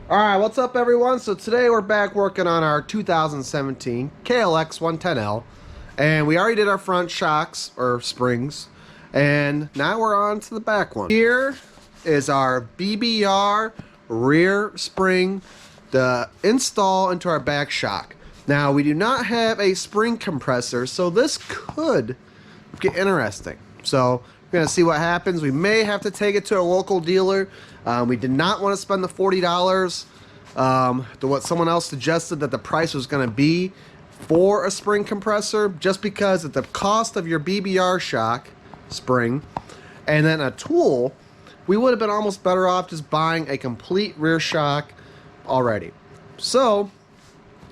Alright, what's up everyone? So today we're back working on our 2017 Klx110L, and we already did our front shocks or springs, and now we're on to the back one. Here is our BBR rear spring to install into our back shock. Now we do not have a spring compressor, so this could get interesting. So we're going to see what happens. We may have to take it to a local dealer. We did not want to spend the $40 to what someone else suggested that the price was going to be for a spring compressor, just because at the cost of your BBR shock spring and then a tool, we would have been almost better off just buying a complete rear shock already. So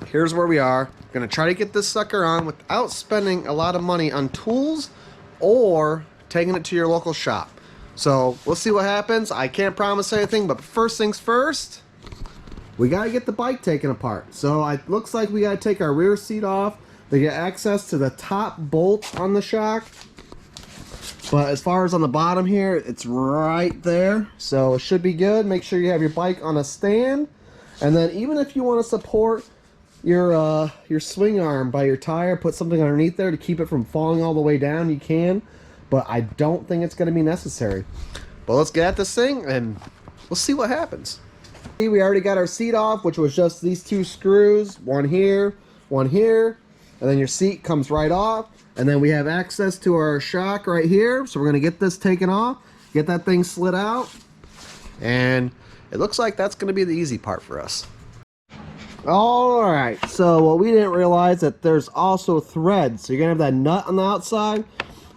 here's where we are. We're going to try to get this sucker on without spending a lot of money on tools or taking it to your local shop. So we'll see what happens. I can't promise anything, but first things first, we gotta get the bike taken apart. So it looks like we gotta take our rear seat off to get access to the top bolt on the shock. But as far as on the bottom here, it's right there. So it should be good. Make sure you have your bike on a stand. And then even if you want to support your swing arm by your tire, put something underneath there to keep it from falling all the way down, you can. But I don't think it's going to be necessary. But let's get at this thing and we'll see what happens. We already got our seat off, which was just these two screws, one here, and then your seat comes right off. And then we have access to our shock right here. So we're going to get this taken off, get that thing slid out. And it looks like that's going to be the easy part for us. Alright, so what we didn't realize that there's also threads. So you're going to have that nut on the outside.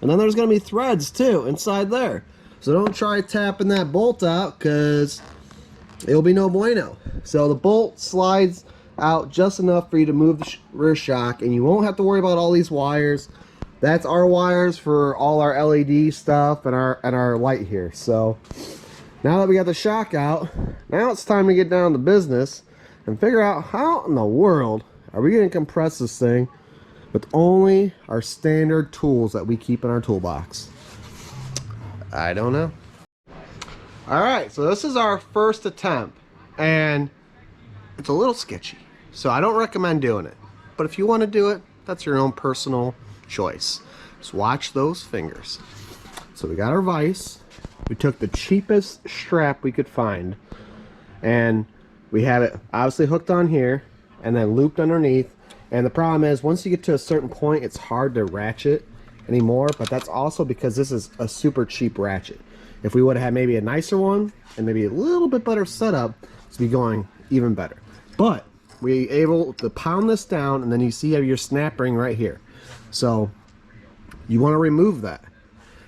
And then there's going to be threads too inside there. So don't try tapping that bolt out because it'll be no bueno. So the bolt slides out just enough for you to move the rear shock, and you won't have to worry about all these wires. That's our wires for all our LED stuff and our light here. So now that we got the shock out, now it's time to get down to business and figure out how in the world are we going to compress this thing with only our standard tools that we keep in our toolbox. I don't know. Alright, so this is our first attempt, and it's a little sketchy, so I don't recommend doing it. But if you want to do it, that's your own personal choice. Just watch those fingers. So we got our vise. We took the cheapest strap we could find, and we have it obviously hooked on here and then looped underneath. And the problem is, once you get to a certain point, it's hard to ratchet anymore, but that's also because this is a super cheap ratchet. If we would have had maybe a nicer one and maybe a little bit better setup, it's be going even better. But we able to pound this down, and then you see you have your snap ring right here. So you want to remove that.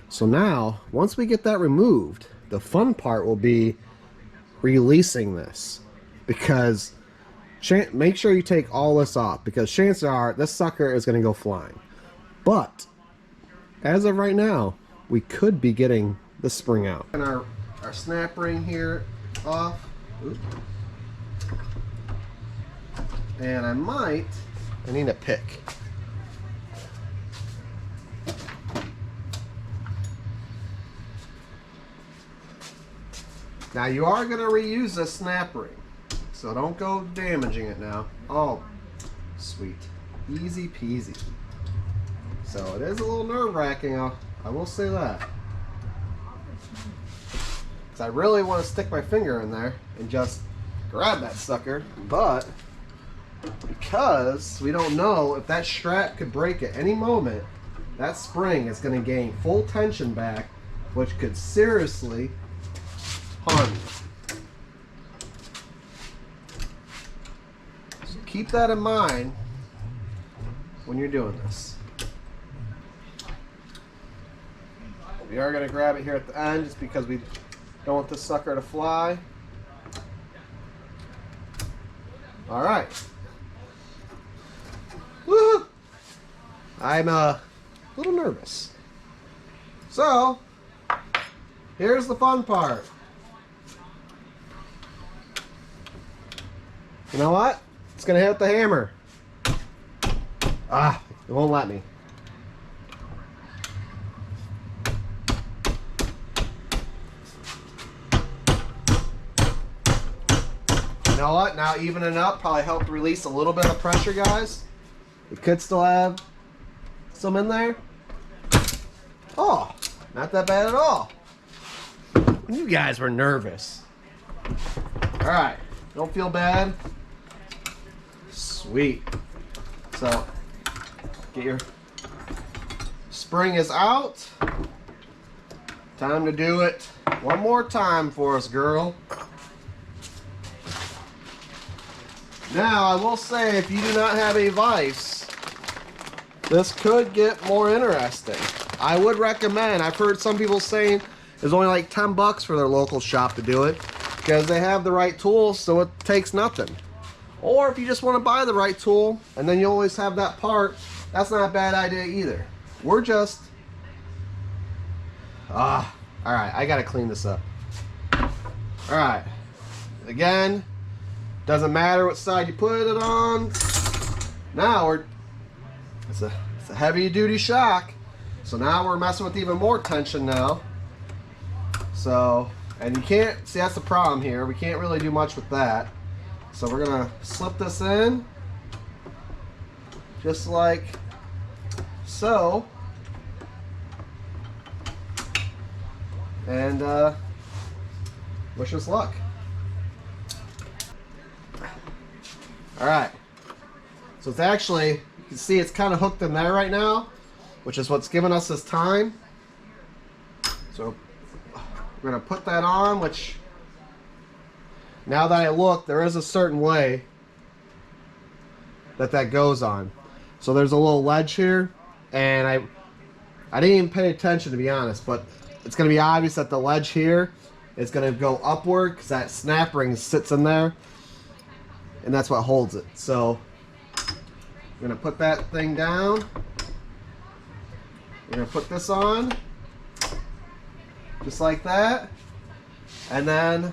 So now, once we get that removed, the fun part will be releasing this, because make sure you take all this off, because chances are this sucker is going to go flying. But as of right now, we could be getting the spring out. And our snap ring here off. Oops. And I need a pick. Now you are going to reuse this snap ring, so don't go damaging it now. Oh, sweet. Easy peasy. So it is a little nerve-wracking, I will say that. Because I really want to stick my finger in there and just grab that sucker, but because we don't know if that strap could break at any moment, that spring is going to gain full tension back, which could seriously harm you. So keep that in mind when you're doing this. We are going to grab it here at the end just because we don't want this sucker to fly. Alright. Woo! I'm a little nervous. So, here's the fun part. You know what? It's going to hit the hammer. Ah, it won't let me. know what? Now evening up probably helped release a little bit of pressure, guys. We could still have some in there. Oh, not that bad at all. You guys were nervous. All right, don't feel bad. Sweet. So, get your spring is out. Time to do it one more time for us, girl. Now, I will say, if you do not have a vise, this could get more interesting. I would recommend, I've heard some people saying it's only like 10 bucks for their local shop to do it because they have the right tools, so it takes nothing. Or if you just want to buy the right tool and then you always have that part, that's not a bad idea either. We're just... alright, I gotta clean this up. Alright, again, doesn't matter what side you put it on. Now it's a heavy duty shock. So now we're messing with even more tension now. So, and you can't, see that's the problem here. We can't really do much with that. So we're gonna slip this in. Just like so. And wish us luck. Alright. So it's actually, you can see it's kind of hooked in there right now, which is what's giving us this time. So we're going to put that on, which now that I look, there is a certain way that goes on. So there's a little ledge here, and I didn't even pay attention, to be honest, but it's going to be obvious that the ledge here is going to go upward because that snap ring sits in there, and that's what holds it. So we're going to put that thing down. We're going to put this on, just like that, and then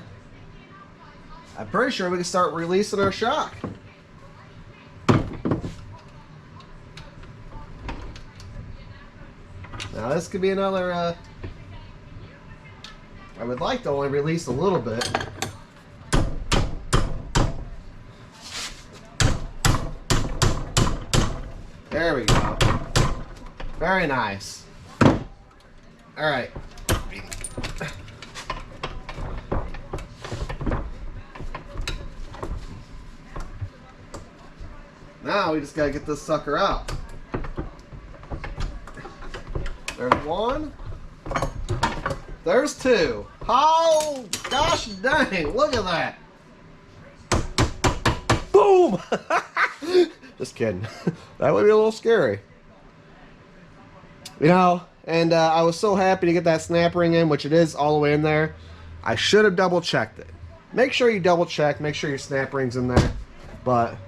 I'm pretty sure we can start releasing our shock. Now this could be another, I would like to only release a little bit. There we go. Very nice. Alright. Now we just gotta get this sucker out. There's one. There's two. Oh, gosh dang, look at that. Boom! Just kidding. That would be a little scary. You know, and I was so happy to get that snap ring in, which it is all the way in there. I should have double checked it. Make sure you double check, make sure your snap ring's in there. But,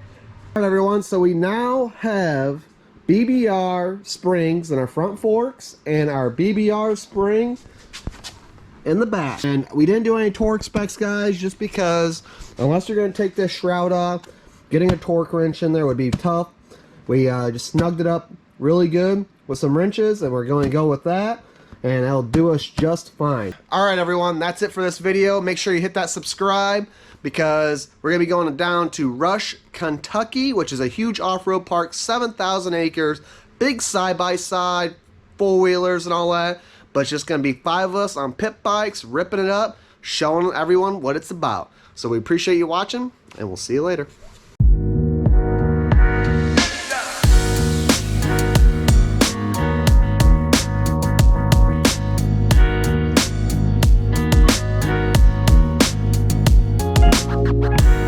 alright everyone, so we now have BBR springs in our front forks and our BBR spring in the back. And we didn't do any torque specs, guys, just because unless you're going to take this shroud off, getting a torque wrench in there would be tough. We just snugged it up really good with some wrenches, and we're going to go with that, and that'll do us just fine. Alright everyone, that's it for this video. Make sure you hit that subscribe, because we're going to be going down to Rush, Kentucky, which is a huge off-road park, 7,000 acres, big side-by-side, four-wheelers and all that, but it's just going to be 5 of us on pit bikes, ripping it up, showing everyone what it's about. So we appreciate you watching, and we'll see you later.